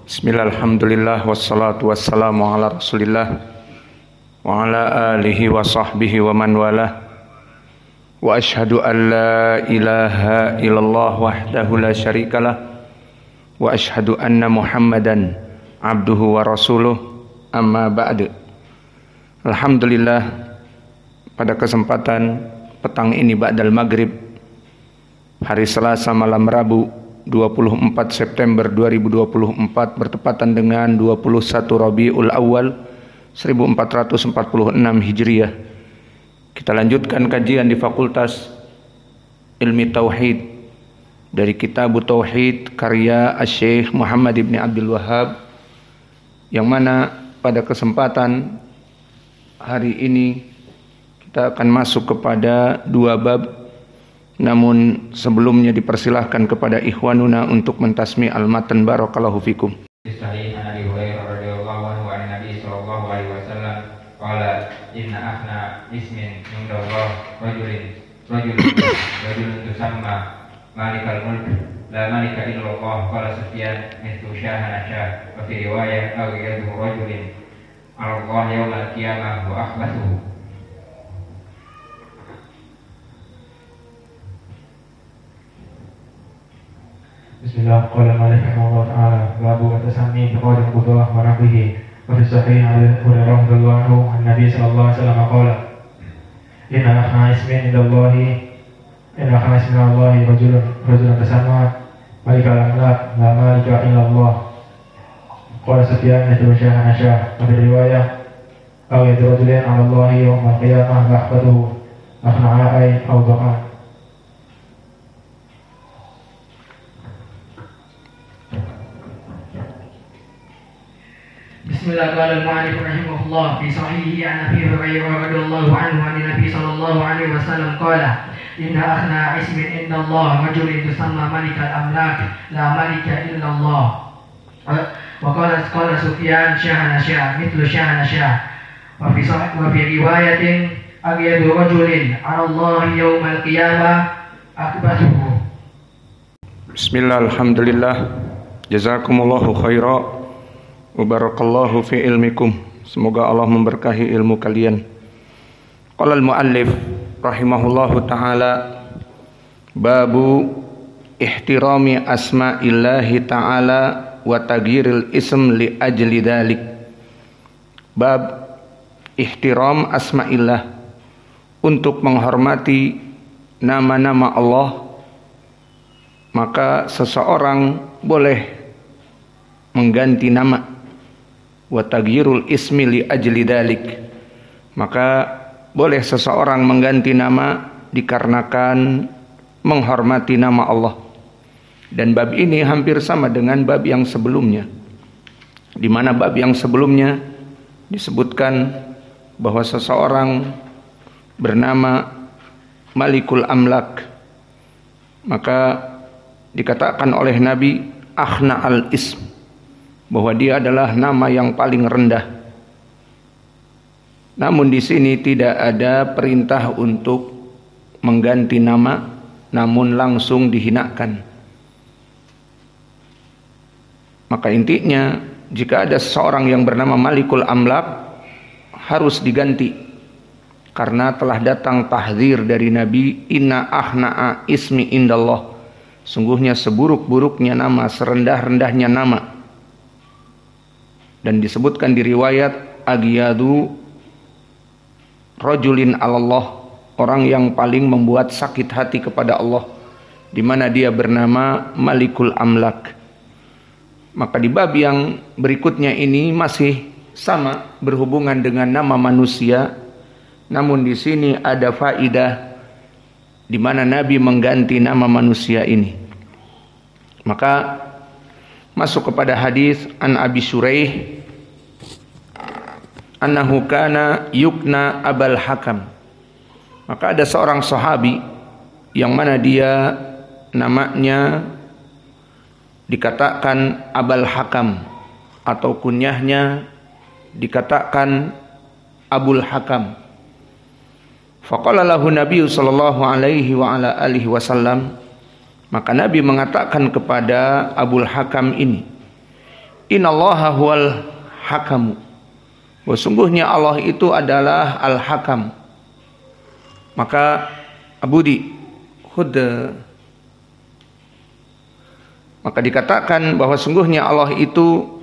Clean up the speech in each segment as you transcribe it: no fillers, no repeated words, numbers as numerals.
Bismillah, alhamdulillah, wassalatu wassalamu ala rasulillah wa ala alihi wa sahbihi wa man walah. Wa ashhadu an la ilaha illallah wahdahu la syarikalah wa ashhadu anna muhammadan abduhu wa rasuluh, amma ba'du. Alhamdulillah, pada kesempatan petang ini ba'dal maghrib, hari Selasa malam Rabu 24 September 2024 bertepatan dengan 21 Rabiul Awal 1446 Hijriah. Kita lanjutkan kajian di Fakultas Ilmi Tauhid dari Kitab Tauhid karya Asy-Syaikh Muhammad ibn Abdul Wahhab, yang mana pada kesempatan hari ini kita akan masuk kepada dua bab. Namun sebelumnya dipersilahkan kepada ikhwanuna untuk mentasmi al-matan. Barakallahu fikum. Sahih an Abi Hurairah radhiyallahu anhu an Nabi sallallahu alaihi wasallam qala inna akhna ismin indallah rajulun tusamma malikal mulk la malika illallah qala Sufyan mithlu syahana syah wa fi riwayah aw yadu rajulin ala Allah yawmal qiyamah wa akhbathuhu. Bismillah, qala Malik rahimahullah ta'ala, babu at-tasami bi qawli qudwah wa nahwihi. Wa fi sahih Abi Hurairah radhiyallahu anhu an Nabi sallallahu alaihi wasallam qala inna akhna ismin Allahi rajulun tasamma malikal amlak la malika illallah qala Sufyan mithlu syahana syah wa fi riwayah aw yadu rajulin 'ala Allahi yawmal qiyamah wa akhbatuhu akhna'a ay aw dha'a. Bismillah, qala al-mu'allif rahimahullah fi sahihi an Abi Hurairah radhiyallahu anhu an Nabi sallallahu alaihi wasallam qala inna akhna ismin indallah rajulun tusamma malikal amlak la malika illallah wa qala Sufyan syahana syah mithlu syahana syah wa fi riwayatin agyadu rajulin 'ala Allah yawmal qiyamah akbathuhu. Bismillah, alhamdulillah, jazakumullahu khairan wa barakallahu fi ilmikum. Semoga Allah memberkahi ilmu kalian. Qala al-muallif rahimahullahu ta'ala, babu ihtirami asma'illahi ta'ala wa taghyiril ism li ajli dhalik. Bab ihtiram asma'illah, untuk menghormati nama-nama Allah, maka seseorang boleh mengganti nama. Wa taghyirul ismi li ajli dhalik, maka boleh seseorang mengganti nama dikarenakan menghormati nama Allah. Dan bab ini hampir sama dengan bab yang sebelumnya, di mana bab yang sebelumnya disebutkan bahwa seseorang bernama Malikul Amlak, maka dikatakan oleh Nabi akhna al-ism, bahwa dia adalah nama yang paling rendah. Namun di sini tidak ada perintah untuk mengganti nama, namun langsung dihinakan. Maka intinya, jika ada seseorang yang bernama Malikul Amlak, harus diganti, karena telah datang tahdzir dari Nabi, inna akhna'a ismi indallah, sungguhnya seburuk-buruknya nama, serendah-rendahnya nama. Dan disebutkan di riwayat agyadu rajulin 'alallah, orang yang paling membuat sakit hati kepada Allah, di mana dia bernama Malikul Amlak. Maka di bab yang berikutnya ini masih sama berhubungan dengan nama manusia, namun di sini ada faidah di mana Nabi mengganti nama manusia ini. Maka masuk kepada hadis an Abi Shuraih annahu kana yukna Abul Hakam. Maka ada seorang sahabi yang mana dia namanya dikatakan Abul Hakam, atau kunyahnya dikatakan Abul Hakam. Faqala lahu Nabi sallallahu alaihi wa ala alihi wasallam, maka Nabi mengatakan kepada Abul Hakam ini, innallaha huwal hakamu, bahwa sungguhnya Allah itu adalah al-hakam. Maka abudi maka dikatakan bahwa sungguhnya Allah itu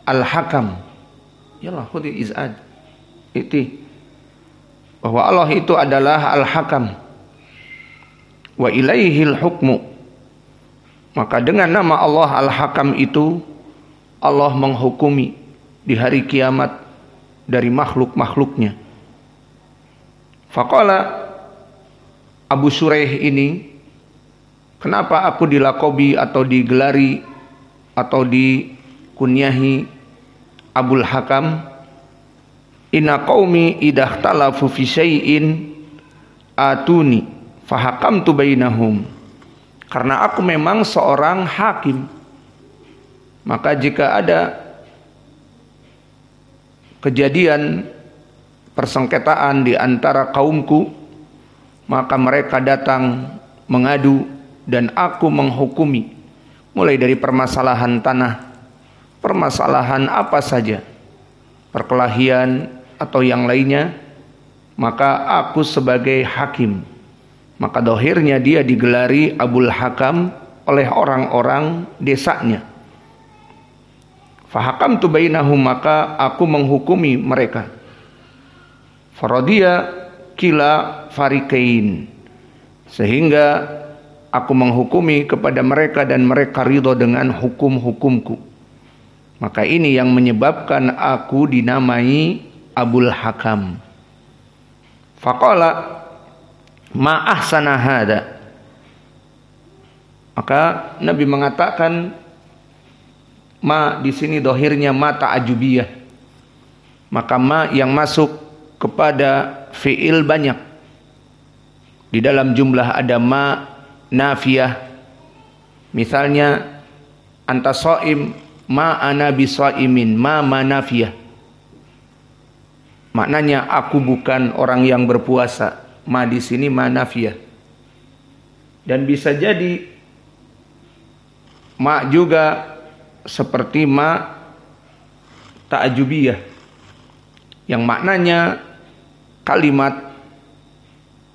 al-hakam. Yalah khudi izad itu bahwa Allah itu adalah al-hakam. Wa ilaihil hukmu, maka dengan nama Allah al-hakam itu Allah menghukumi di hari kiamat dari makhluk-makhluknya. Faqala Abu Shuraih ini, kenapa aku dilakobi atau digelari atau dikunyahi Abul Hakam? Inna qaumi idah talafu fi syai'in atuni fahakamtu bainahum. Karena aku memang seorang hakim, maka jika ada kejadian persengketaan di antara kaumku, maka mereka datang mengadu dan aku menghukumi, mulai dari permasalahan tanah, permasalahan apa saja, perkelahian atau yang lainnya, maka aku sebagai hakim. Maka dohirnya dia digelari Abul Hakam oleh orang-orang desanya. Fahakamtu bainahum, maka aku menghukumi mereka. Faradiya kila farikain, sehingga aku menghukumi kepada mereka dan mereka ridho dengan hukum-hukumku. Maka ini yang menyebabkan aku dinamai Abul Hakam. Faqala ma ahsana hada, maka Nabi mengatakan ma di sini dohirnya ma ta'ajubiyah, maka ma yang masuk kepada fiil banyak. Di dalam jumlah ada ma nafiyah, misalnya anta shaim ma ana bisaimin, ma nafiyah, maknanya aku bukan orang yang berpuasa. Ma di sini ma nafiyah. Dan bisa jadi ma juga seperti ma ta'ajubiyah, yang maknanya kalimat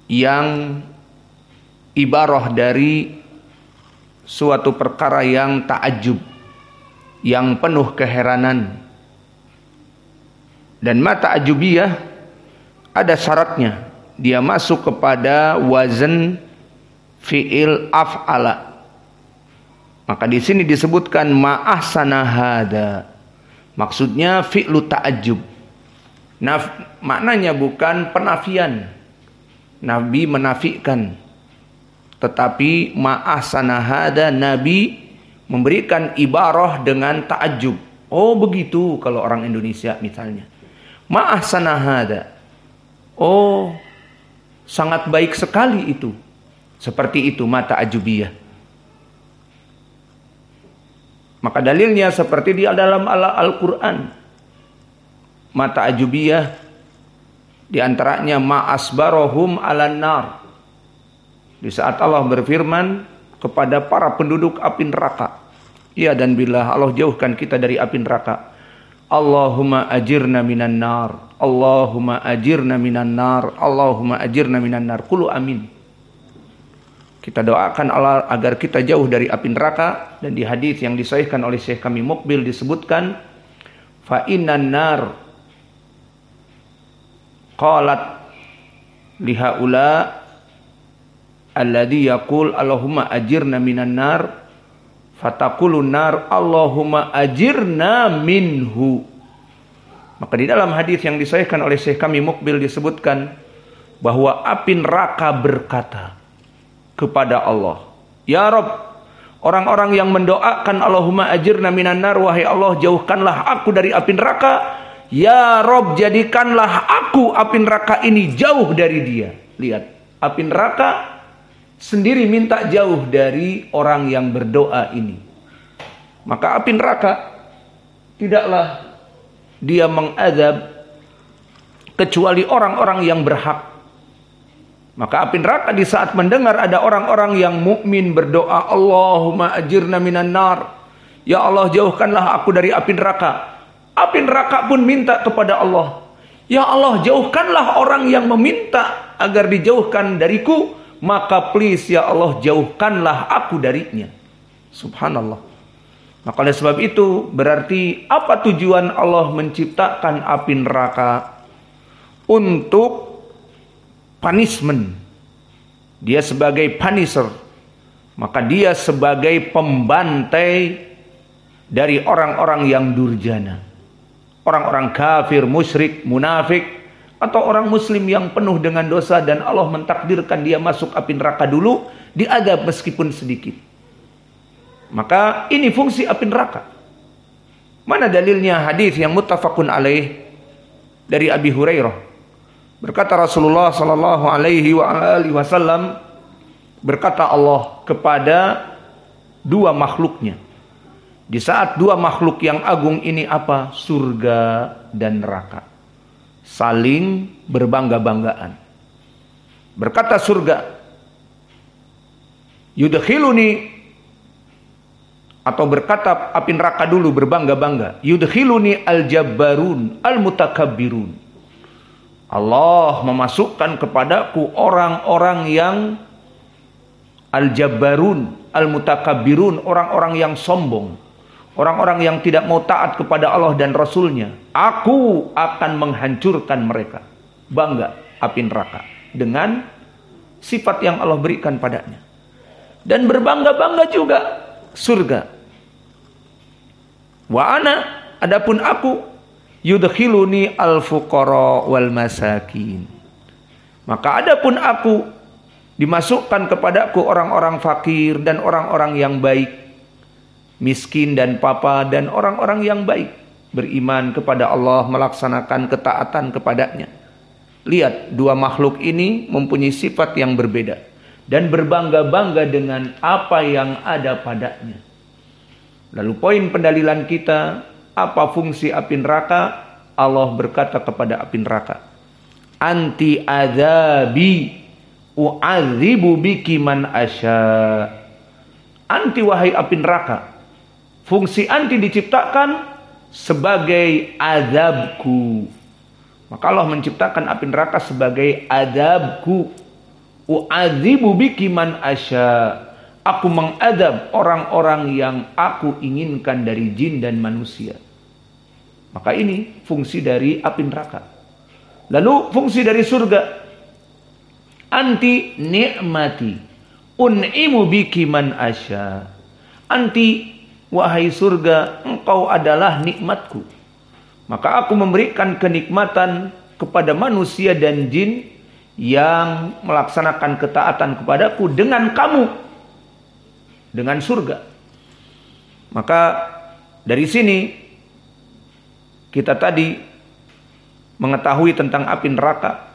yang ibarah dari suatu perkara yang ta'ajub, yang penuh keheranan. Dan ma ta'ajubiyah ada syaratnya, dia masuk kepada wazan fi'il af'ala. Maka di sini disebutkan ma ahsana hada, maksudnya fi'lu ta'ajub. Maknanya bukan penafian, Nabi menafikan, tetapi ma ahsana hada, Nabi memberikan ibarah dengan ta'ajub. Oh begitu kalau orang Indonesia misalnya, ma ahsana hada, oh sangat baik sekali itu. Seperti itu ma ta'ajubiyah. Maka dalilnya seperti di dalam Al-Quran. Ma ta'ajubiyah di antaranya ma asbarahum 'alan nar. Di saat Allah berfirman kepada para penduduk api neraka. Ya dan billah, Allah jauhkan kita dari api neraka. Allahumma ajirna minan nar, Allahumma ajirna minan nar, Allahumma ajirna minan nar. Qulu amin. Kita doakan Allah agar kita jauh dari api neraka. Dan di hadis yang disahihkan oleh Syekh kami Muqbil disebutkan, fa innan nar qalat lihaula alladhi yaqul Allahumma ajirna minan nar, fataqulun nar Allahumma ajirna minhu. Maka di dalam hadis yang disahihkan oleh Syekh kami Muqbil disebutkan bahwa api neraka berkata kepada Allah, ya Rabb, orang-orang yang mendoakan Allahumma ajirna minan nar, wahai Allah jauhkanlah aku dari api neraka, ya Rabb jadikanlah aku api neraka ini jauh dari dia. Lihat, api neraka sendiri minta jauh dari orang yang berdoa ini. Maka api neraka tidaklah dia mengazab kecuali orang-orang yang berhak. Maka api neraka di saat mendengar ada orang-orang yang mukmin berdoa Allahumma ajirna minan nar, Ya Allah, jauhkanlah aku dari api neraka. Api neraka pun minta kepada Allah, ya Allah, jauhkanlah orang yang meminta agar dijauhkan dariku, maka please ya Allah, jauhkanlah aku darinya. Subhanallah. Maka oleh sebab itu, berarti apa tujuan Allah menciptakan api neraka? Untuk punishment. Dia sebagai punisher. Maka dia sebagai pembantai dari orang-orang yang durjana. Orang-orang kafir, musyrik, munafik, atau orang muslim yang penuh dengan dosa dan Allah mentakdirkan dia masuk api neraka dulu, diadab meskipun sedikit. Maka ini fungsi api neraka. Mana dalilnya? Hadis yang muttafaqun alaih dari Abi Hurairah. Berkata Rasulullah sallallahu alaihi wasallam, berkata Allah kepada dua makhluknya. Di saat dua makhluk yang agung ini apa? Surga dan neraka. Saling berbangga-banggaan. Berkata surga, yudkhiluni, atau berkata api neraka dulu berbangga-bangga, yudkhiluni al-jabbarun al-mutakabbirun. Allah memasukkan kepadaku orang-orang yang al-jabbarun al-mutakabbirun, orang-orang yang sombong, orang-orang yang tidak mau taat kepada Allah dan Rasulnya. Aku akan menghancurkan mereka. Bangga api neraka dengan sifat yang Allah berikan padanya. Dan berbangga-bangga juga surga. Wa ana, adapun aku, yudkhiluni al-fuqara wal masakin. Maka adapun aku, dimasukkan kepadaku orang-orang fakir dan orang-orang yang baik, miskin dan papa, dan orang-orang yang baik, beriman kepada Allah, melaksanakan ketaatan kepadanya. Lihat, dua makhluk ini mempunyai sifat yang berbeda dan berbangga-bangga dengan apa yang ada padanya. Lalu poin pendalilan kita, apa fungsi api neraka? Allah berkata kepada api neraka, anti adzabi u'adzibu biki man asya. Anti, wahai api neraka, fungsi anti diciptakan sebagai azabku. Maka Allah menciptakan api neraka sebagai azabku. U'adzibu biki man asya. Aku mengadab orang-orang yang aku inginkan dari jin dan manusia. Maka ini fungsi dari api neraka. Lalu fungsi dari surga, anti ni'mati un'imu biki man asya. Anti, wahai surga, engkau adalah nikmatku. Maka aku memberikan kenikmatan kepada manusia dan jin yang melaksanakan ketaatan kepadaku dengan kamu, dengan surga. Maka dari sini kita tadi mengetahui tentang api neraka.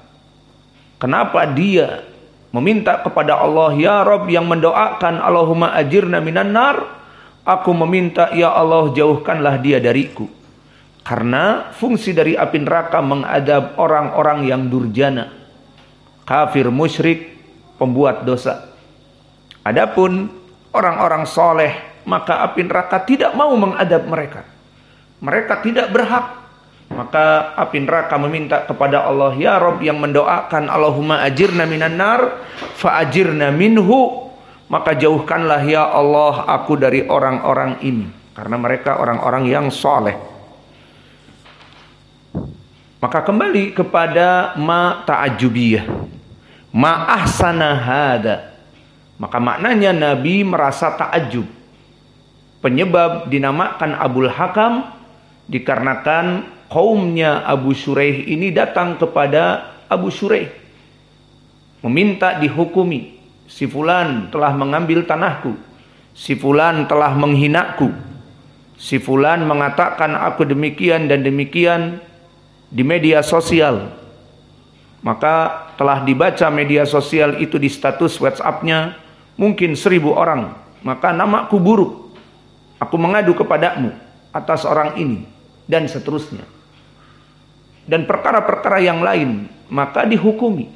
Kenapa dia meminta kepada Allah, ya Rabb, yang mendoakan Allahumma ajirna minan nar. Aku meminta, ya Allah, jauhkanlah dia dariku. Karena fungsi dari api neraka mengadab orang-orang yang durjana, kafir, musyrik, pembuat dosa. Adapun orang-orang soleh, maka api neraka tidak mau mengadab mereka. Mereka tidak berhak. Maka api neraka meminta kepada Allah, ya Rabb, yang mendoakan Allahumma ajirna minan nar fa ajirna minhu. Maka jauhkanlah ya Allah aku dari orang-orang ini, karena mereka orang-orang yang soleh. Maka kembali kepada ma ta'ajubiyah, ma ahsana hada. Maka maknanya Nabi merasa ta'ajub. Penyebab dinamakan Abul Hakam dikarenakan kaumnya Abu Shuraih ini datang kepada Abu Shuraih meminta dihukumi. Si fulan telah mengambil tanahku, si fulan telah menghinaku, si fulan mengatakan aku demikian dan demikian di media sosial. Maka telah dibaca media sosial itu di status WhatsApp-nya mungkin 1000 orang. Maka namaku buruk, aku mengadu kepadamu atas orang ini, dan seterusnya. Dan perkara-perkara yang lain, maka dihukumi.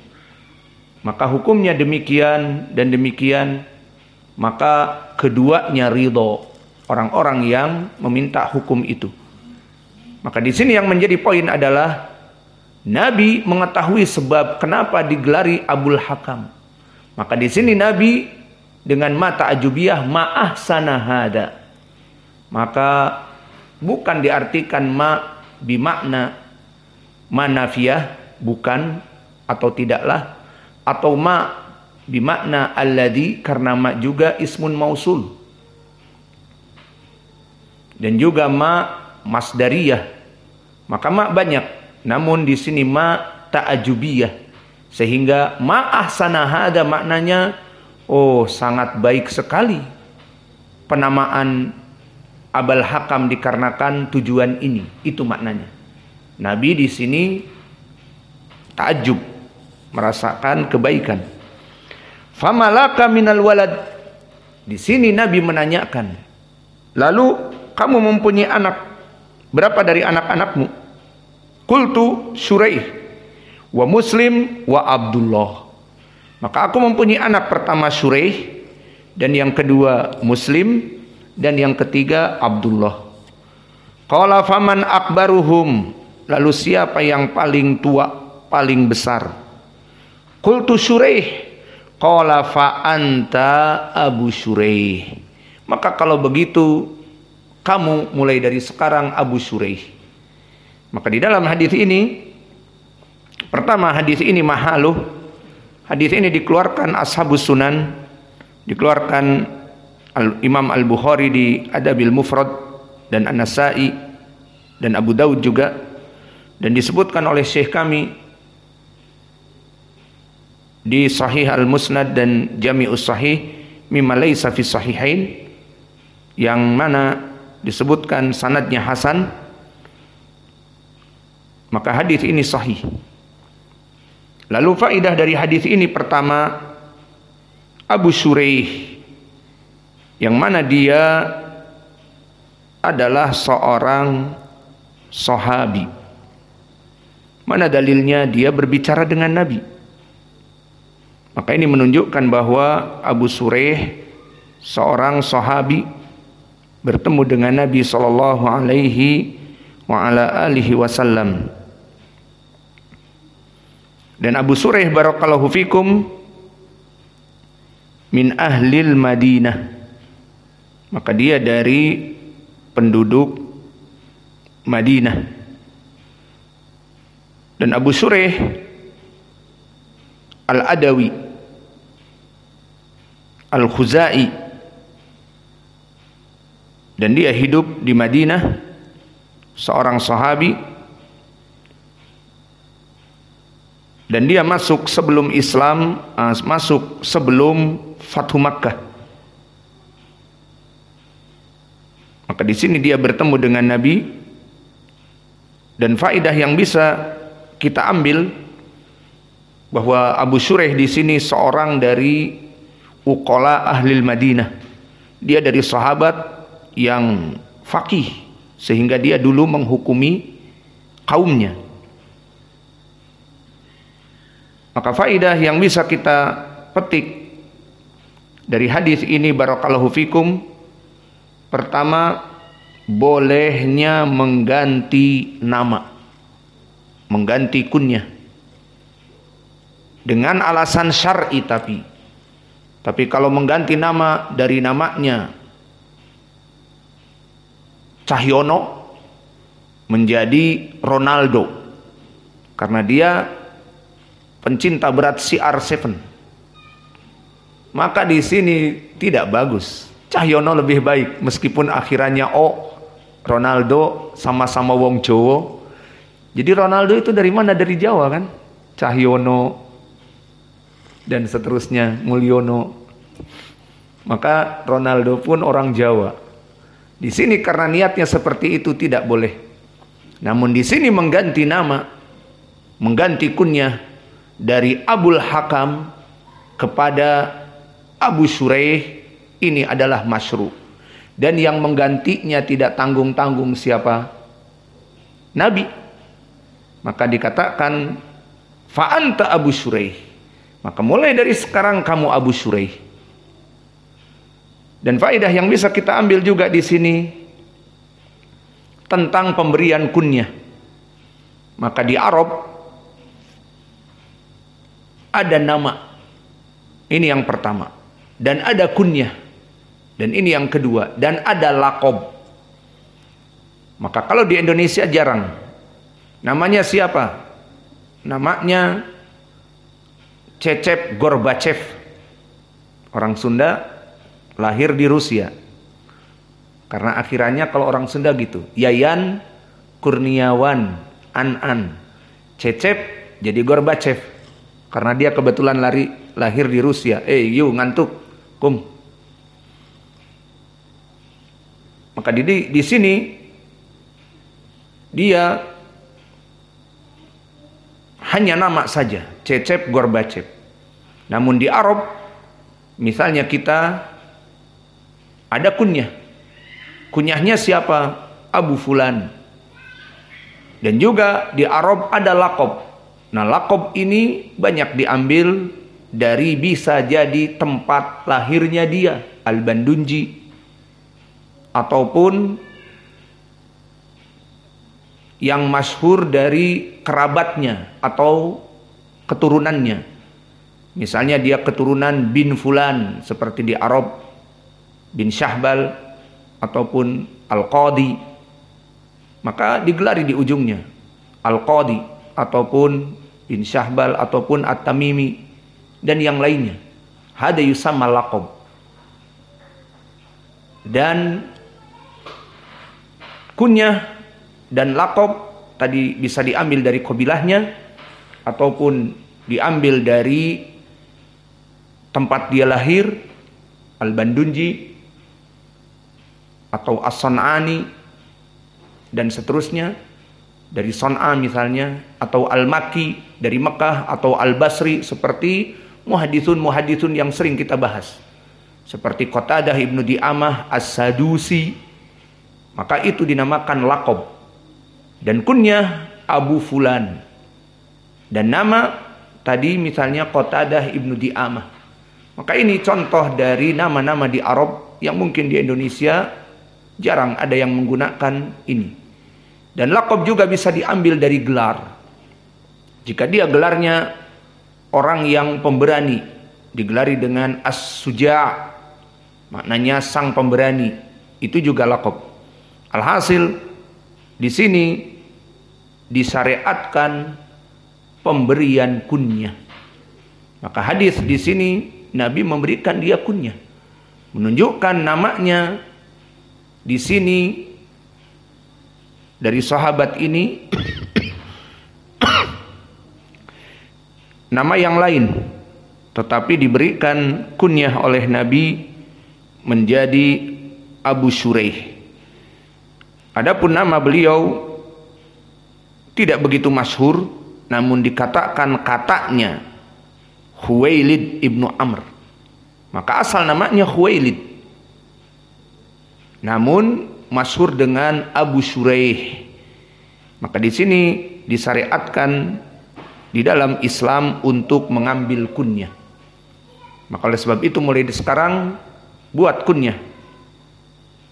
Maka hukumnya demikian dan demikian. Maka keduanya ridho. orang-orang yang meminta hukum itu. Maka di sini yang menjadi poin adalah Nabi mengetahui sebab kenapa digelari Abul Hakam. Maka di sini Nabi dengan mata ajubiyah ma'ahsana hada. Maka bukan diartikan ma bimakna manafiyah, bukan atau tidaklah, atau ma bimakna alladhi, karena ma juga ismun mausul. Dan juga ma masdariyah. Maka ma banyak, namun di sini ma ta'ajubiyah. Sehingga ma ahsana hada maknanya, oh sangat baik sekali penamaan Abul Hakam dikarenakan tujuan ini. Itu maknanya. Nabi di sini ta'ajub, merasakan kebaikan. Famalaka minal walad. Di sini Nabi menanyakan, lalu kamu mempunyai anak, berapa dari anak-anakmu? Qultu Syuraih wa Muslim wa Abdullah. Maka aku mempunyai anak pertama Syuraih, dan yang kedua Muslim, dan yang ketiga Abdullah. Qala faman akbaruhum, lalu siapa yang paling tua, paling besar? Qultu Syuraih. Qala fa anta Abu Syuraih. Maka kalau begitu kamu mulai dari sekarang Abu Syuraih. Maka di dalam hadis ini, pertama hadis ini mahaluh. Hadis ini dikeluarkan Ashabus Sunan, dikeluarkan Imam Al-Bukhari di Adabil Mufrad, dan An-Nasa'i, dan Abu Daud juga, dan disebutkan oleh Syekh kami di Sahih Al-Musnad dan Jami'us Sahih mimma laysa fi sahihain, yang mana disebutkan sanadnya hasan. Maka hadis ini sahih. Lalu faedah dari hadis ini, pertama, Abu Syuraih, yang mana dia adalah seorang sahabi. Mana dalilnya dia berbicara dengan Nabi? Maka ini menunjukkan bahwa Abu Syuraih seorang sahabi bertemu dengan Nabi sallallahu alaihi wa ala alihi wasallam. Dan Abu Syuraih barakallahu fikum min ahlil Madinah. Maka dia dari penduduk Madinah. Dan Abu Syuraih Al-Adawi Al-Khuzai, dan dia hidup di Madinah, seorang sahabi, dan dia masuk sebelum Islam, masuk sebelum Fathu Makkah. Maka di sini dia bertemu dengan Nabi, dan faedah yang bisa kita ambil bahwa Abu Syuraih di sini seorang dari uqala ahlil Madinah. Dia dari sahabat yang faqih, sehingga dia dulu menghukumi kaumnya. Maka faedah yang bisa kita petik dari hadis ini barakallahu fikum, pertama, bolehnya mengganti nama, mengganti kunyah dengan alasan syar'i. Tapi kalau mengganti nama dari namanya Cahyono menjadi Ronaldo, karena dia pencinta berat CR7, maka di sini tidak bagus. Cahyono lebih baik, meskipun akhirannya O. Ronaldo sama-sama wong Jawa. Jadi Ronaldo itu dari mana? Dari Jawa kan? Cahyono dan seterusnya, Mulyono. Maka Ronaldo pun orang Jawa. Di sini karena niatnya seperti itu tidak boleh. Namun di sini mengganti nama, mengganti kunyah dari Abul Hakam kepada Abu Syuraih, ini adalah masyru'. Dan yang menggantinya tidak tanggung-tanggung siapa? Nabi. Maka dikatakan fa anta Abu Syuraih. Maka mulai dari sekarang kamu Abu Syuraih. Dan faedah yang bisa kita ambil juga di sini tentang pemberian kunyah. Maka di Arab ada nama. Ini yang pertama. Dan ada kunyah. Dan ini yang kedua. Dan ada laqab. Maka kalau di Indonesia jarang. Namanya siapa? Namanya Cecep Gorbachev. Orang Sunda, lahir di Rusia. Karena akhirannya kalau orang Sunda gitu. Yayan Kurniawan An. Cecep jadi Gorbachev. Karena dia kebetulan lahir di Rusia. Yuk ngantuk. Kum. Maka di sini dia hanya nama saja, Cecep Gorbachev. Namun di Arab, misalnya kita ada kunyah. Kunyahnya siapa? Abu Fulan. Dan juga di Arab ada laqab. Nah, laqab ini banyak diambil dari bisa jadi tempat lahirnya dia, Al-Bandunji, ataupun yang masyhur dari kerabatnya atau keturunannya. Misalnya dia keturunan bin Fulan, seperti di Arab bin Syahbal ataupun Al-Qadi. Maka digelari di ujungnya Al-Qadi ataupun bin Syahbal ataupun At-Tamimi dan yang lainnya. Hada yusamma laqab. Dan kunyah dan laqab tadi bisa diambil dari qabilahnya ataupun diambil dari tempat dia lahir, Al-Bandunji atau As-San'ani dan seterusnya, dari Son'a misalnya, atau Al-Makki dari Mekah, atau Al-Basri, seperti muhaditsun yang sering kita bahas, seperti Qatadah Ibnu Di'amah As-Sadusi. Maka itu dinamakan laqab. Dan kunyah Abu Fulan. Dan nama tadi misalnya Qatadah Ibnu Di'amah. Maka ini contoh dari nama-nama di Arab yang mungkin di Indonesia jarang ada yang menggunakan ini. Dan laqab juga bisa diambil dari gelar. Jika dia gelarnya orang yang pemberani, digelari dengan As-Suja', maknanya sang pemberani, itu juga laqab. Alhasil di sini disyariatkan pemberian kunyah. Maka hadis di sini Nabi memberikan dia kunyah, menunjukkan namanya di sini dari sahabat ini nama yang lain, tetapi diberikan kunyah oleh Nabi menjadi Abu Shuraih. Adapun nama beliau tidak begitu masyhur, namun dikatakan katanya Khuwailid ibnu Amr. Maka asal namanya Khuwailid, namun masyhur dengan Abu Shuraih. Maka di sini disyariatkan di dalam Islam untuk mengambil kunyah. Maka oleh sebab itu mulai sekarang buat kunyah.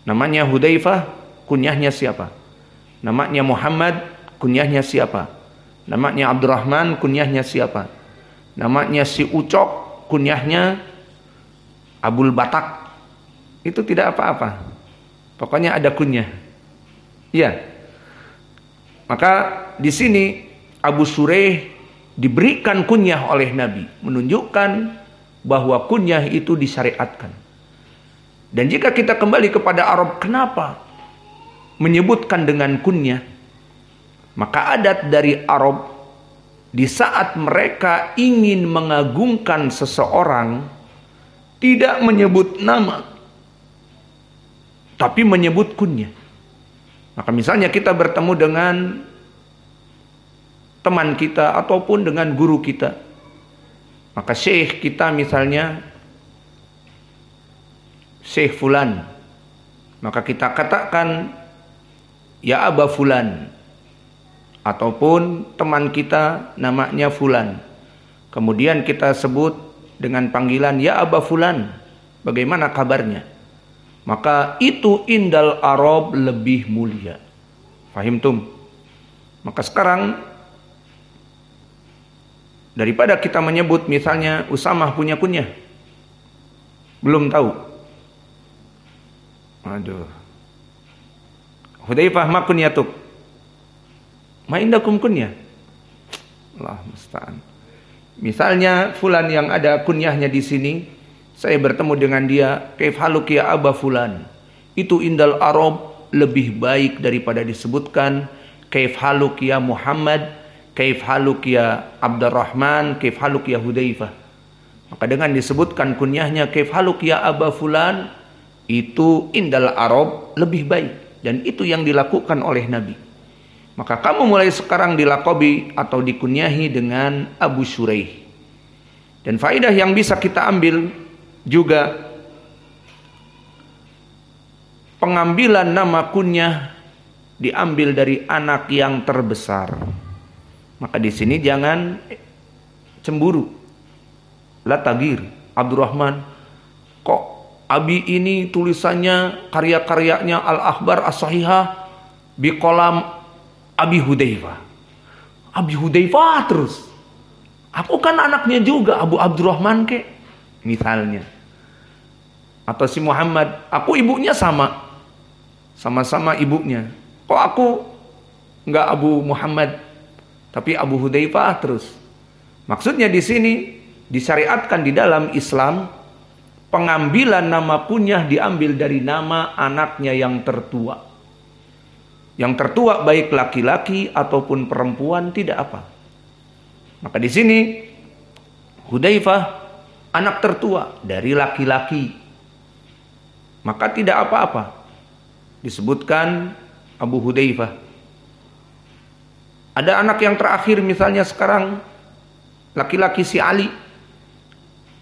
Namanya Hudzaifah, kunyahnya siapa? Namanya Muhammad, kunyahnya siapa? Namanya Abdurrahman, kunyahnya siapa? Namanya si Ucok, kunyahnya Abul Batak. Itu tidak apa-apa. Pokoknya ada kunyah. Ya. Maka di sini Abu Shuraih diberikan kunyah oleh Nabi, menunjukkan bahwa kunyah itu disyariatkan. Dan jika kita kembali kepada Arab, kenapa menyebutkan dengan kunyah? Maka adat dari Arab, di saat mereka ingin mengagungkan seseorang, tidak menyebut nama, tapi menyebut kunyah. Maka misalnya kita bertemu dengan teman kita ataupun dengan guru kita, maka syekh kita misalnya Syekh Fulan, maka kita katakan ya Aba Fulan. Ataupun teman kita namanya Fulan, kemudian kita sebut dengan panggilan ya Aba Fulan, bagaimana kabarnya? maka itu indal Arab lebih mulia. Fahimtum? Maka sekarang daripada kita menyebut misalnya Usamah punya kunyah, belum tahu. Aduh. Hudzaifah ma kunyatuk? Ma indakum kunyah? Allah musta'an. Misalnya fulan yang ada kunyahnya di sini, saya bertemu dengan dia, kaif haluk ya Aba fulan. Itu indal Arab lebih baik daripada disebutkan kaif haluk ya Muhammad, kaif haluk ya Abdurrahman, kaif haluk ya Hudzaifah. Maka dengan disebutkan kunyahnya kaif haluk ya Aba fulan, itu indal Arab lebih baik, dan itu yang dilakukan oleh Nabi. Maka kamu mulai sekarang dilakobi atau dikunyahi dengan Abu Shuraih. Dan faedah yang bisa kita ambil juga, pengambilan nama kunyah diambil dari anak yang terbesar. Maka di sini jangan cemburu. La tagir, Abdurrahman, kok Abi ini tulisannya karya-karyanya Al-Akhbar As-Sahihah biqalam Abi Hudzaifah. Abi Hudzaifah terus. Aku kan anaknya juga Abu Abdurrahman kek, misalnya. Atau si Muhammad, aku ibunya sama-sama ibunya. Kok aku enggak Abu Muhammad tapi Abu Hudzaifah terus. Maksudnya di sini disyariatkan di dalam Islam, pengambilan nama kunyah diambil dari nama anaknya yang tertua. Yang tertua baik laki-laki ataupun perempuan tidak apa. Maka di sini Hudzaifah anak tertua dari laki-laki, maka tidak apa-apa disebutkan Abu Hudzaifah. Ada anak yang terakhir misalnya sekarang laki-laki si Ali,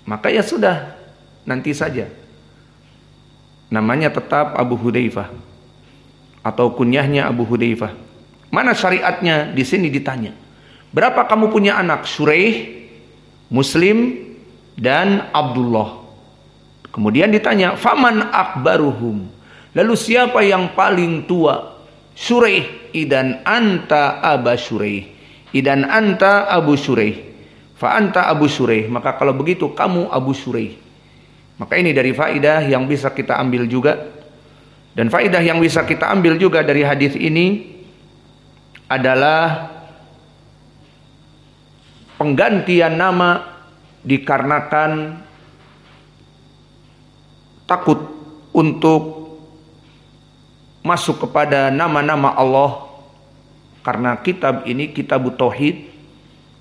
maka ya sudah, nanti saja namanya tetap Abu Hudzaifah atau kunyahnya Abu Hudzaifah. Mana syariatnya? Di sini ditanya, berapa kamu punya anak? Shuraih, Muslim, dan Abdullah. Kemudian ditanya, faman akbaruhum, lalu siapa yang paling tua? Shuraih, idan anta Aba Shuraih, idan anta Abu Shuraih, fa anta Abu Shuraih, maka kalau begitu kamu Abu Shuraih. Maka ini dari faedah yang bisa kita ambil juga. Dan faedah yang bisa kita ambil juga dari hadis ini adalah penggantian nama dikarenakan takut untuk masuk kepada nama-nama Allah. Karena kitab ini kitab tauhid,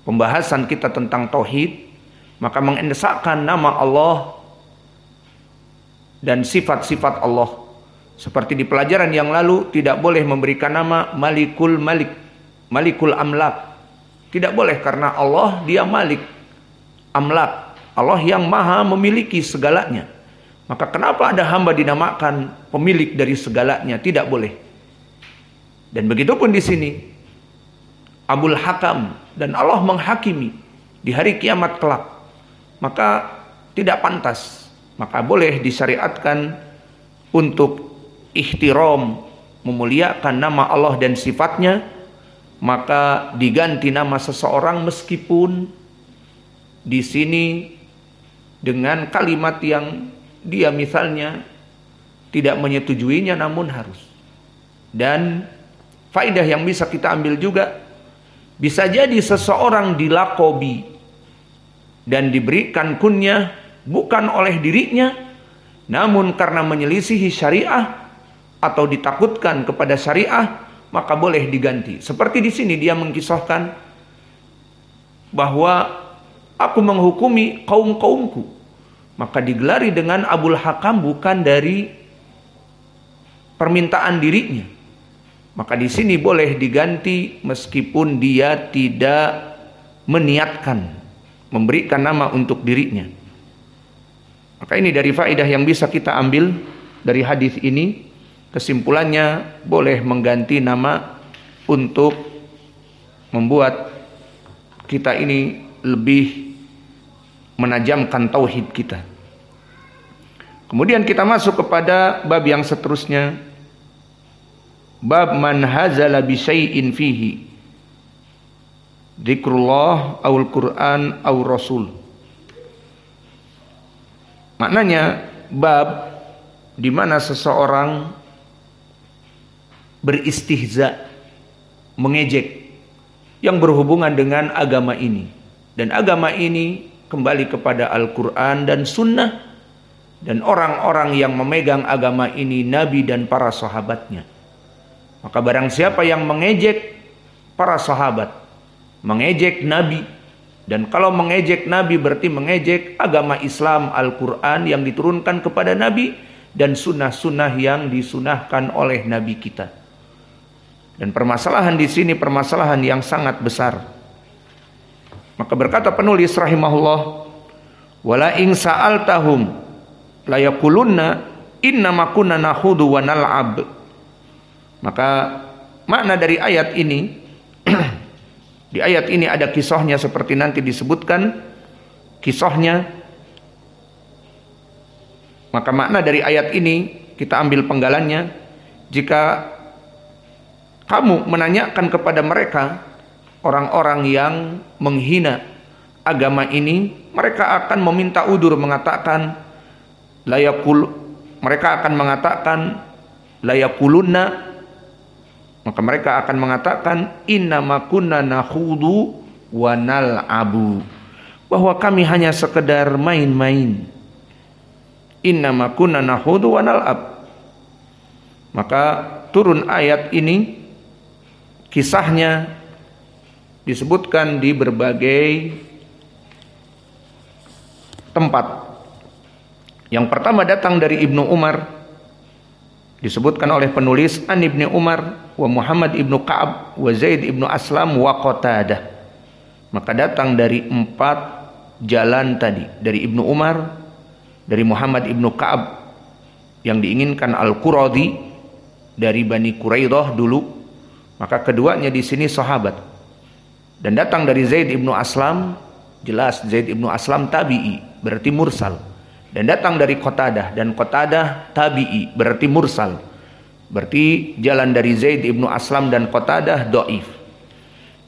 pembahasan kita tentang tauhid, maka mengesahkan nama Allah dan sifat-sifat Allah. Seperti di pelajaran yang lalu, tidak boleh memberikan nama Malikul Malik, Malikul Amlak. Tidak boleh, karena Allah dia Malik, Amlak, Allah yang maha memiliki segalanya. Maka kenapa ada hamba dinamakan pemilik dari segalanya? Tidak boleh. Dan begitupun di sini Abul Hakam, dan Allah menghakimi di hari kiamat kelak, maka tidak pantas. Maka boleh disyariatkan untuk ihtiram, memuliakan nama Allah dan sifatnya, maka diganti nama seseorang meskipun di sini dengan kalimat yang dia misalnya tidak menyetujuinya, namun harus. Dan faedah yang bisa kita ambil juga, bisa jadi seseorang dilakobi dan diberikan kunyah bukan oleh dirinya, namun karena menyelisihi syariah atau ditakutkan kepada syariah, maka boleh diganti. Seperti di sini dia mengkisahkan bahwa aku menghukumi kaum-kaumku, maka digelari dengan Abul Hakam bukan dari permintaan dirinya. Maka di sini boleh diganti meskipun dia tidak meniatkan memberikan nama untuk dirinya. Maka ini dari faedah yang bisa kita ambil dari hadis ini. Kesimpulannya, boleh mengganti nama untuk membuat kita ini lebih menajamkan tauhid kita. Kemudian kita masuk kepada bab yang seterusnya. Bab man hazala bi syai'in fihi dzikrullah aul Qur'an aul Rasul. Maknanya bab di mana seseorang beristihza, mengejek yang berhubungan dengan agama ini, dan agama ini kembali kepada Al-Quran dan Sunnah, dan orang-orang yang memegang agama ini Nabi dan para sahabatnya. Maka barang siapa yang mengejek para sahabat, mengejek Nabi, dan kalau mengejek Nabi berarti mengejek agama Islam, Al-Quran yang diturunkan kepada Nabi, dan sunnah-sunnah yang disunahkan oleh Nabi kita. Dan permasalahan di sini permasalahan yang sangat besar. Maka berkata penulis rahimahullah, wala ing sa'altahum la yaqulunna innama kunna nakhudu wa nal'ab. Maka makna dari ayat ini di ayat ini ada kisahnya seperti nanti disebutkan kisahnya. Maka makna dari ayat ini kita ambil penggalannya, jika kamu menanyakan kepada mereka, orang-orang yang menghina agama ini, mereka akan meminta udur, mengatakan mereka akan mengatakan layakulunna, maka mereka akan mengatakan innama kunna nakhudu wa nal'abu, bahwa kami hanya sekedar main-main. Innama kunna nakhudu wa nal'ab. Maka turun ayat ini, kisahnya disebutkan di berbagai tempat. Yang pertama datang dari Ibnu Umar, disebutkan oleh penulis an Ibnu Umar wa Muhammad ibnu Ka'ab wa Zaid ibnu Aslam wa Qatadah. Maka datang dari 4 jalan tadi, dari Ibnu Umar, dari Muhammad ibnu Ka'ab yang diinginkan Al-Quradi dari Bani Quraidah dulu. Maka keduanya di sini sahabat. Dan datang dari Zaid ibnu Aslam, jelas Zaid ibnu Aslam tabi'i, berarti mursal. Dan datang dari Qatadah, dan Qatadah tabi'i, berarti mursal. Berarti jalan dari Zaid ibnu Aslam dan Qatadah dhaif.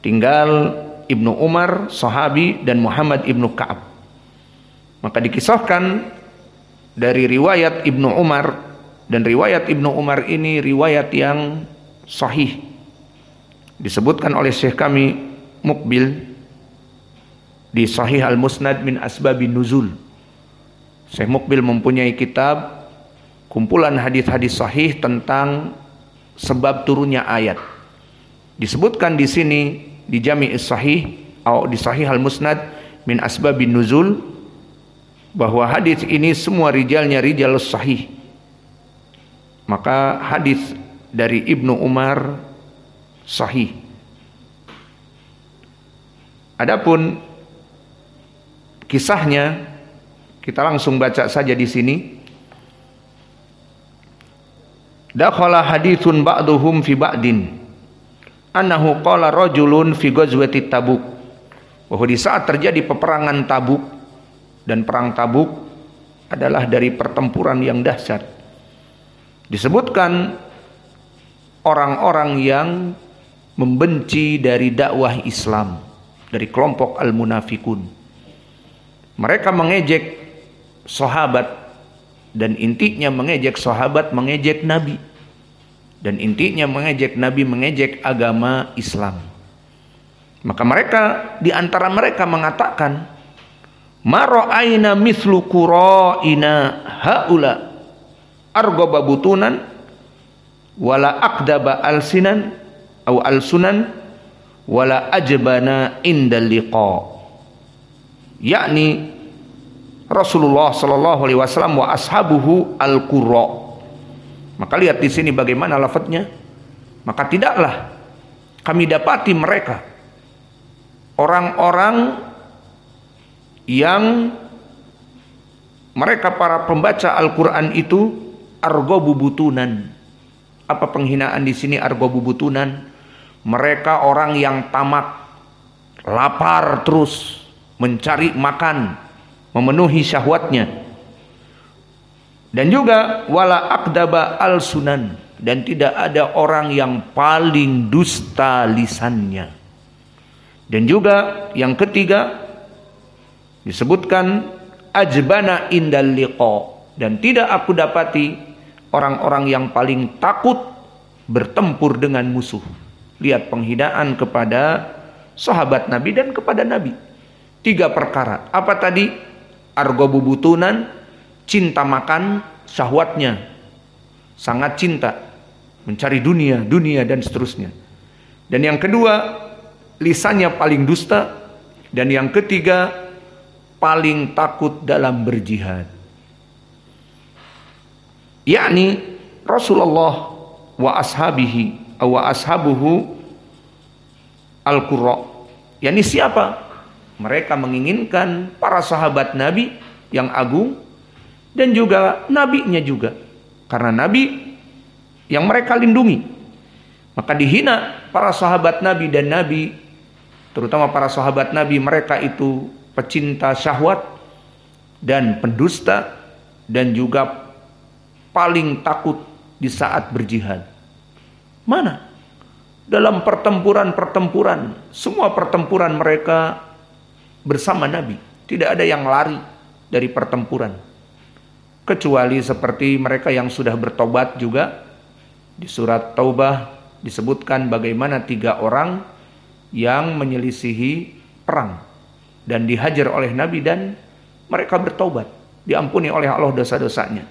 Tinggal Ibnu Umar sahabi dan Muhammad ibnu Ka'ab. Maka dikisahkan dari riwayat Ibnu Umar, dan riwayat Ibnu Umar ini riwayat yang sahih. Disebutkan oleh Syekh kami Mukbil di Sahih Al-Musnad min Asbabin Nuzul. Syekh Mukbil mempunyai kitab kumpulan hadis-hadis sahih tentang sebab turunnya ayat. Disebutkan di sini di Jami' Sahih atau di Sahih Al-Musnad min Asbabin Nuzul bahwa hadis ini semua rijalnya rijal sahih. Maka hadis dari Ibnu Umar sahih. Adapun kisahnya kita langsung baca saja di sini. Dakhala haditsun ba'duhum fi ba'din annahu qala rajulun fi ghazwati Tabuk. Bahwa di saat terjadi peperangan Tabuk, dan perang Tabuk adalah dari pertempuran yang dahsyat. Disebutkan orang-orang yang membenci dari dakwah Islam, dari kelompok al-munafikun. Mereka mengejek sahabat, dan intinya mengejek sahabat, mengejek Nabi, dan intinya mengejek Nabi, mengejek agama Islam. Maka mereka, di antara mereka mengatakan, ma ra'aina mithlu qura'ina haula arghaba butunan wala aqdaba alsinan atau alsunan wala ajbana indal liqa, yakni Rasulullah sallallahu alaihi wasallam wa ashabuhu al-qurra. Maka lihat di sini bagaimana lafadznya. Maka tidaklah kami dapati mereka orang-orang yang mereka para pembaca Al-Qur'an itu arghabu butunan. Apa penghinaan di sini arghabu butunan? Mereka orang yang tamak, lapar terus, mencari makan, memenuhi syahwatnya. Dan juga wala akdaba al sunan, dan tidak ada orang yang paling dusta lisannya. Dan juga yang ketiga disebutkan ajbana indal liqa, dan tidak aku dapati orang-orang yang paling takut bertempur dengan musuh. Lihat penghinaan kepada sahabat Nabi dan kepada Nabi. 3 perkara. Apa tadi? Argobu butunan, cinta makan syahwatnya, sangat cinta mencari dunia dan seterusnya. Dan yang kedua, lisannya paling dusta. Dan yang ketiga, paling takut dalam berjihad. Yakni Rasulullah wa ashabuhu al-qurra. Yakni siapa? Mereka menginginkan para sahabat Nabi yang agung dan juga nabinya juga. Karena nabi yang mereka lindungi. Maka dihina para sahabat Nabi, dan Nabi, terutama para sahabat Nabi, mereka itu pecinta syahwat dan pendusta, dan juga paling takut di saat berjihad. Mana? Dalam pertempuran, semua pertempuran mereka bersama Nabi. Tidak ada yang lari dari pertempuran. Kecuali seperti mereka yang sudah bertobat juga. Di surat Taubah disebutkan bagaimana 3 orang yang menyelisihi perang dan dihajar oleh Nabi, dan mereka bertobat, diampuni oleh Allah dosa-dosanya.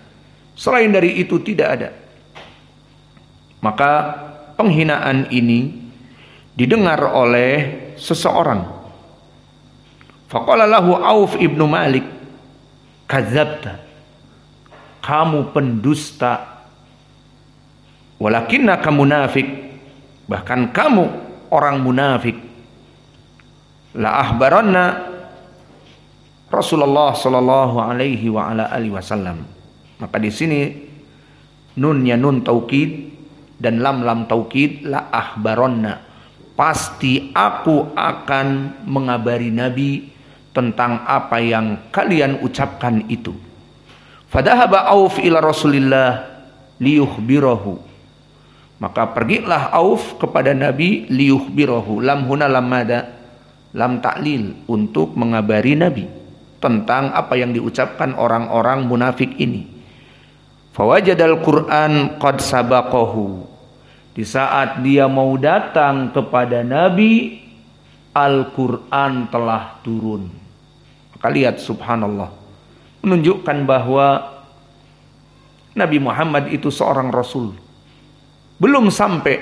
Selain dari itu tidak ada. Maka penghinaan ini didengar oleh seseorang. Faqala lahu Auf ibnu Malik, kadzabta, kamu pendusta, walakinnaka munafik, bahkan kamu orang munafik. La ahbaranna Rasulullah sallallahu alaihi wa ala alihi wasallam. Maka di sini nunnya nun taukid dan lam taukid, la ahbaranna, pasti aku akan mengabari Nabi tentang apa yang kalian ucapkan itu. Fadhahaba Auf ila Rasulillah liyukhbirahu, maka pergilah Auf kepada Nabi, liyukhbirahu, lam huna lam mada, lam ta'lil, untuk mengabari Nabi tentang apa yang diucapkan orang-orang munafik ini. Fawajadal Qur'an qad sabaqahu, di saat dia mau datang kepada Nabi, Al-Quran telah turun. Maka lihat, subhanallah, menunjukkan bahwa Nabi Muhammad itu seorang Rasul. Belum sampai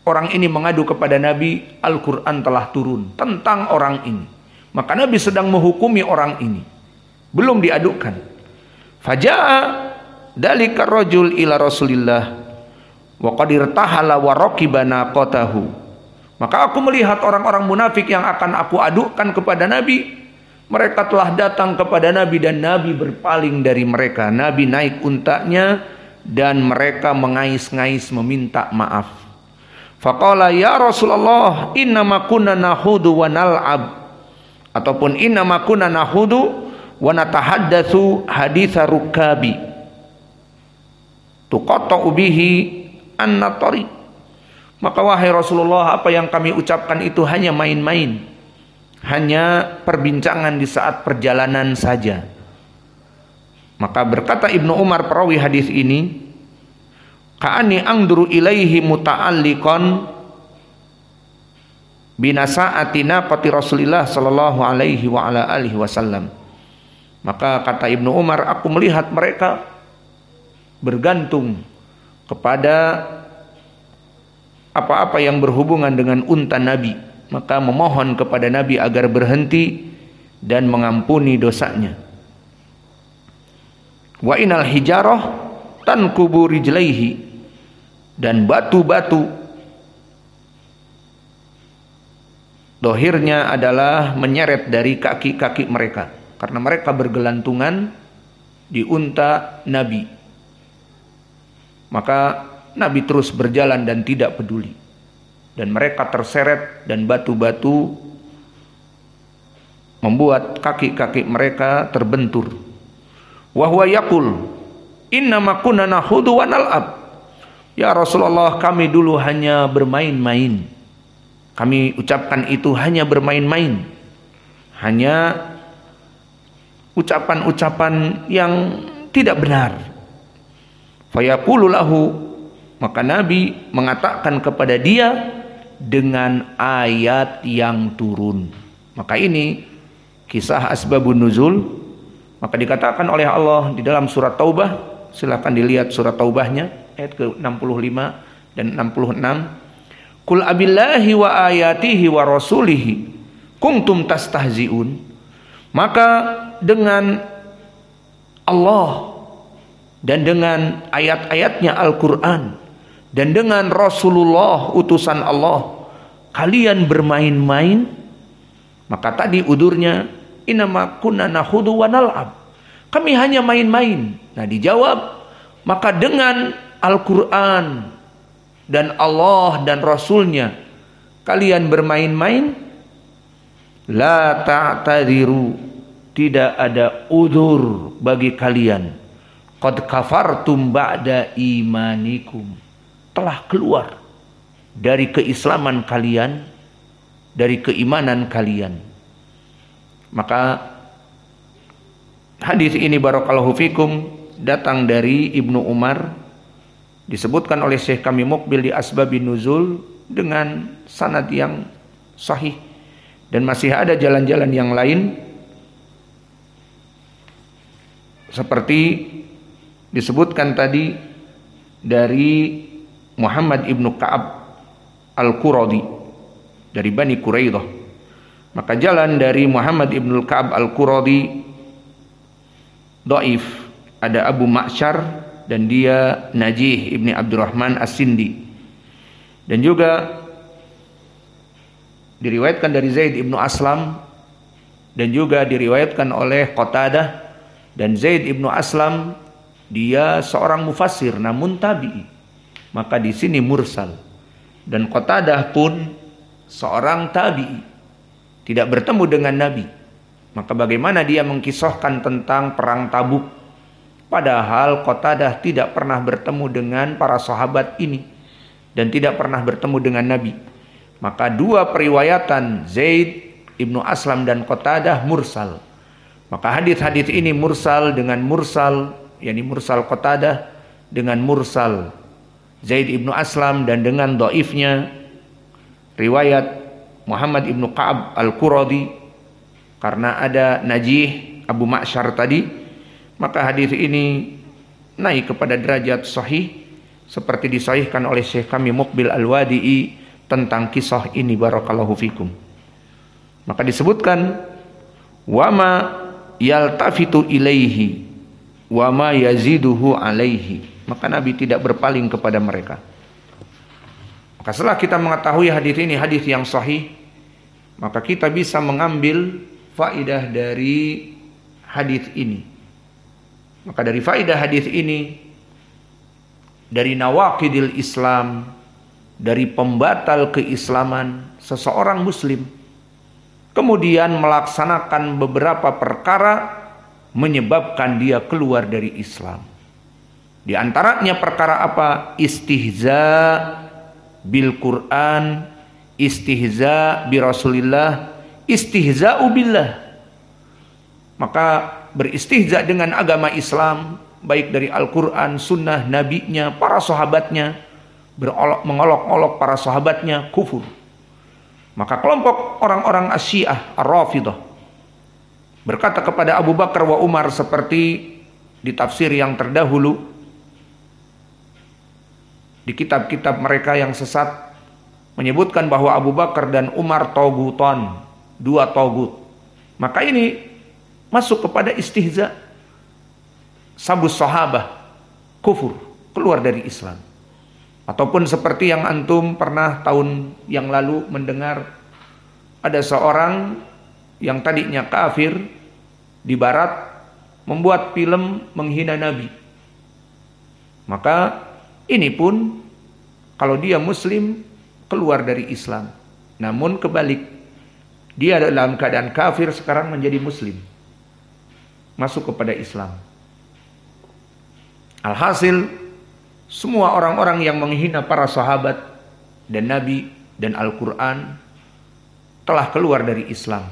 orang ini mengadu kepada Nabi, Al-Quran telah turun tentang orang ini. Maka Nabi sedang menghukumi orang ini, belum diadukan. Faja'a dalika rajul ila Rasulillah wa qad irtahala wa raqiba naqatahu. Maka aku melihat orang-orang munafik yang akan aku adukan kepada Nabi, mereka telah datang kepada Nabi dan Nabi berpaling dari mereka. Nabi naik untanya dan mereka mengais-ngais meminta maaf. Faqala ya Rasulullah, innama kunna nahudu wa nal'ab, ataupun innama kunna nahudu wa natahaddatsu haditsa rukabi tuqatta'u bihi an-natari. Maka wahai Rasulullah, apa yang kami ucapkan itu hanya main-main, hanya perbincangan di saat perjalanan saja. Maka berkata Ibnu Umar, perawi hadis ini, ka'ani angduru ilaihi muta'alliqan binasa'ati naqati Rasulillah sallallahu alaihi wa ala alihi wasallam. Maka kata Ibnu Umar, aku melihat mereka bergantung kepada apa-apa yang berhubungan dengan unta Nabi. Maka memohon kepada Nabi agar berhenti dan mengampuni dosanya. Wa inal hijarah tankubu rijlaihi, dan batu-batu dohirnya adalah menyeret dari kaki-kaki mereka, karena mereka bergelantungan di unta Nabi. Maka Nabi terus berjalan dan tidak peduli, dan mereka terseret dan batu-batu membuat kaki-kaki mereka terbentur. Wa huwa yaqul, innama kunna nahudu wa nal'ab. Ya Rasulullah, kami dulu hanya bermain-main. Kami ucapkan itu hanya bermain-main. Hanya ucapan-ucapan yang tidak benar. Fayaqulu lahu, maka Nabi mengatakan kepada dia dengan ayat yang turun. Maka ini kisah asbabun nuzul. Maka dikatakan oleh Allah di dalam surat Taubah, silakan dilihat surat Taubahnya ayat ke-65 dan 66. Qul abillahi wa ayatihi wa rasulihi kuntum tastahzi'un. Maka dengan Allah dan dengan ayat-ayatnya Al-Quran dan dengan Rasulullah utusan Allah kalian bermain-main. Maka tadi udurnya innama kunna nahudu wa nal'ab, kami hanya main-main. Nah dijawab, maka dengan Al-Quran dan Allah dan Rasulnya kalian bermain-main, la ta'tadiru, tidak ada udzur bagi kalian, qad kafartum ba'da imanikum, telah keluar dari keislaman kalian, dari keimanan kalian. Maka hadis ini barakallahu fikum datang dari Ibnu Umar, disebutkan oleh Syekh kami Muqbil di Asbabun Nuzul dengan sanad yang sahih, dan masih ada jalan-jalan yang lain seperti disebutkan tadi dari Muhammad ibnu Ka'ab Al-Quradi dari Bani Quraidah. Maka jalan dari Muhammad ibnu Ka'ab Al-Quradi dhaif, ada Abu Ma'syar dan dia Najih ibni Abdurrahman As-Sindi, dan juga diriwayatkan dari Zaid ibnu Aslam, dan juga diriwayatkan oleh Qatadah. Dan Zaid ibnu Aslam dia seorang mufassir namun tabi'i, maka di sini mursal. Dan Qatadah pun seorang tabi'i, tidak bertemu dengan Nabi. Maka bagaimana dia mengkisahkan tentang perang Tabuk, padahal Qatadah tidak pernah bertemu dengan para sahabat ini dan tidak pernah bertemu dengan Nabi. Maka dua periwayatan Zaid ibnu Aslam dan Qatadah mursal. Maka hadis-hadis ini mursal dengan mursal, yakni mursal Qatadah dengan mursal Zaid ibnu Aslam, dan dengan dhaifnya riwayat Muhammad ibnu Ka'ab Al-Quradi karena ada Najih Abu Ma'syar tadi. Maka hadis ini naik kepada derajat sahih seperti disahihkan oleh Syekh kami Muqbil Al-Wadi'i tentang kisah ini barakallahu fikum. Maka disebutkan wama yaltafitu ilaihi wama yaziduhu alaihi, maka Nabi tidak berpaling kepada mereka. Maka setelah kita mengetahui hadis ini hadis yang sahih, maka kita bisa mengambil faidah dari hadis ini. Maka dari faidah hadis ini, dari nawaqidil Islam, dari pembatal keislaman seseorang muslim kemudian melaksanakan beberapa perkara menyebabkan dia keluar dari Islam. Di antaranya perkara apa? Istihza bil Quran, istihza bi Rasulillah, istihza'u billah. Maka beristihza dengan agama Islam, baik dari Al-Quran, sunnah, nabinya, para sahabatnya, mengolok-olok para sahabatnya, kufur. Maka kelompok orang-orang Asyiah Ar-Rafidah berkata kepada Abu Bakar wa Umar seperti di tafsir yang terdahulu di kitab-kitab mereka yang sesat, menyebutkan bahwa Abu Bakar dan Umar togutan, dua togut. Maka ini masuk kepada istihza, sabus sahabah, kufur, keluar dari Islam. Ataupun seperti yang antum pernah tahun yang lalu mendengar, ada seorang yang tadinya kafir di barat membuat film menghina Nabi. Maka ini pun kalau dia muslim keluar dari Islam. Namun kebalik, dia dalam keadaan kafir sekarang menjadi muslim, masuk kepada Islam. Alhasil, semua orang-orang yang menghina para sahabat dan Nabi dan Al-Quran telah keluar dari Islam.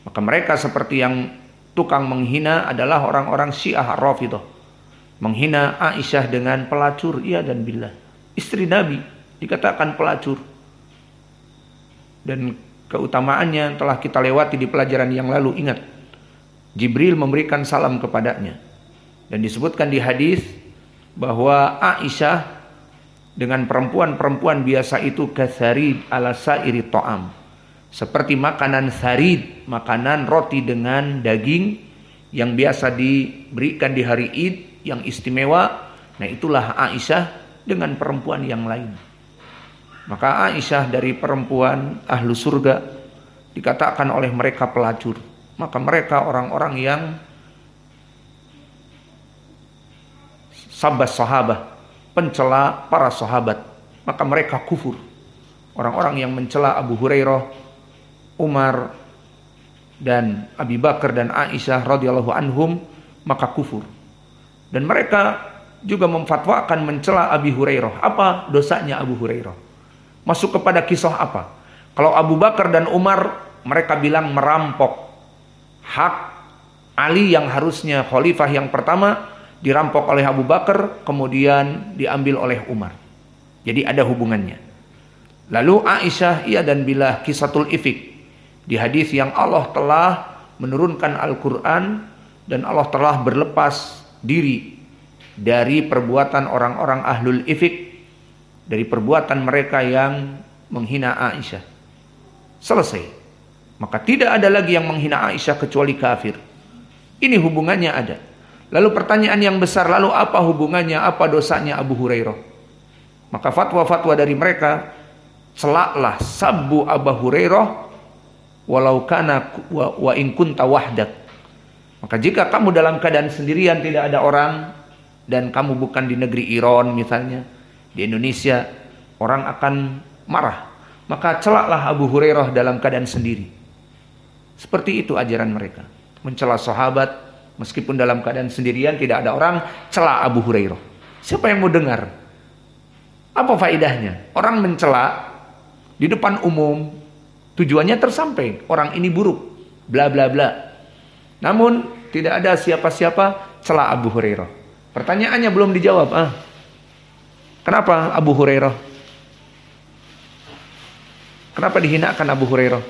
Maka mereka seperti yang tukang menghina adalah orang-orang Syiah Rafidhah. Menghina Aisyah dengan pelacur, iya dan billah. Istri Nabi dikatakan pelacur. Dan keutamaannya telah kita lewati di pelajaran yang lalu. Ingat, Jibril memberikan salam kepadanya. Dan disebutkan di hadis bahwa Aisyah dengan perempuan-perempuan biasa itu kasarid ala sairi ta'am, seperti makanan sarid, makanan roti dengan daging yang biasa diberikan di hari Id yang istimewa. Nah, itulah Aisyah dengan perempuan yang lain. Maka Aisyah dari perempuan ahlu surga dikatakan oleh mereka pelacur. Maka mereka orang-orang yang sabbas sahabah, pencela para sahabat, maka mereka kufur. Orang-orang yang mencela Abu Hurairah, Umar dan Abi Bakar dan Aisyah radhiyallahu anhum, maka kufur. Dan mereka juga memfatwakan mencela Abi Hurairah. Apa dosanya Abu Hurairah? Masuk kepada kisah apa? Kalau Abu Bakar dan Umar, mereka bilang merampok hak Ali yang harusnya khalifah yang pertama, dirampok oleh Abu Bakar, kemudian diambil oleh Umar. Jadi ada hubungannya. Lalu Aisyah, iya dan billah, kisatul ifik. Di hadis yang Allah telah menurunkan Al-Quran dan Allah telah berlepas diri dari perbuatan orang-orang ahlul ifik, dari perbuatan mereka yang menghina Aisyah. Selesai. Maka tidak ada lagi yang menghina Aisyah kecuali kafir. Ini hubungannya ada. Lalu pertanyaan yang besar, lalu apa hubungannya, apa dosanya Abu Hurairah? Maka fatwa-fatwa dari mereka, celaklah sabbu Abu Hurairah walau kana wa in kunta wahdak. Maka jika kamu dalam keadaan sendirian, tidak ada orang, dan kamu bukan di negeri Iran misalnya, di Indonesia, orang akan marah. Maka celaklah Abu Hurairah dalam keadaan sendiri. Seperti itu ajaran mereka. Mencela sahabat meskipun dalam keadaan sendirian, tidak ada orang, cela Abu Hurairah. Siapa yang mau dengar? Apa faedahnya? Orang mencela di depan umum, tujuannya tersampai, orang ini buruk, bla bla bla. Namun tidak ada siapa-siapa cela Abu Hurairah. Pertanyaannya belum dijawab. Kenapa Abu Hurairah? Kenapa dihinakan Abu Hurairah?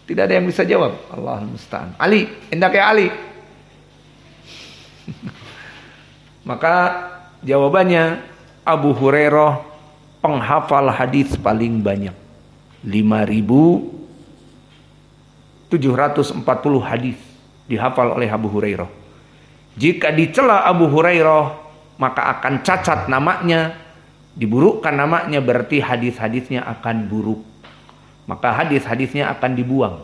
Tidak ada yang bisa jawab. Allahul musta'an. Ali, hendaknya Ali. Maka jawabannya, Abu Hurairah penghafal hadis paling banyak. 5.740 hadis dihafal oleh Abu Hurairah. Jika dicela Abu Hurairah, maka akan cacat namanya, diburukkan namanya, berarti hadis-hadisnya akan buruk. Maka hadis-hadisnya akan dibuang.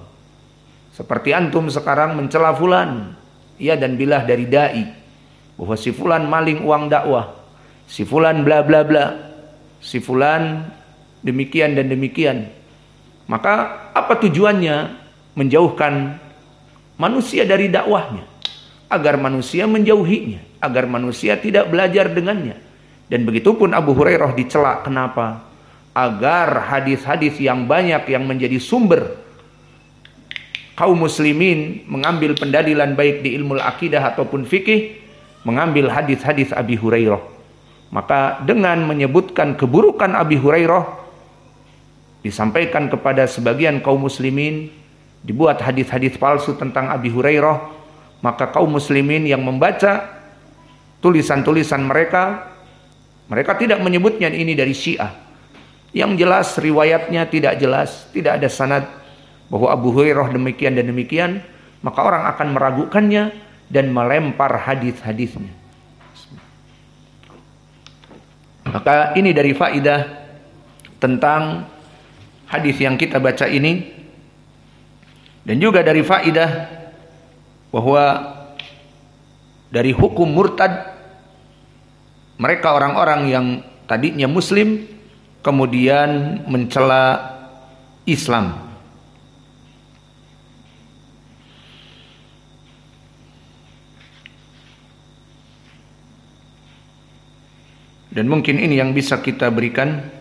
Seperti antum sekarang mencela fulan, iya dan billah dari dai, bahwa si fulan maling uang dakwah, si fulan bla bla bla, si fulan demikian dan demikian. Maka apa tujuannya? Menjauhkan manusia dari dakwahnya, agar manusia menjauhinya, agar manusia tidak belajar dengannya. Dan begitu pun Abu Hurairah dicela. Kenapa? Agar hadis-hadis yang banyak yang menjadi sumber kaum muslimin mengambil pendalilan baik di ilmu akidah ataupun fikih, mengambil hadis-hadis Abi Hurairah. Maka dengan menyebutkan keburukan Abi Hurairah, disampaikan kepada sebagian kaum muslimin, dibuat hadis-hadis palsu tentang Abi Hurairah. Maka kaum muslimin yang membaca tulisan-tulisan mereka, mereka tidak menyebutnya ini dari Syiah. Yang jelas riwayatnya tidak jelas, tidak ada sanad bahwa Abu Hurairah demikian dan demikian. Maka orang akan meragukannya dan melempar hadis-hadisnya. Maka ini dari faidah tentang hadis yang kita baca ini. Dan juga dari faidah bahwa dari hukum murtad, mereka orang-orang yang tadinya muslim kemudian mencela Islam. Dan mungkin ini yang bisa kita berikan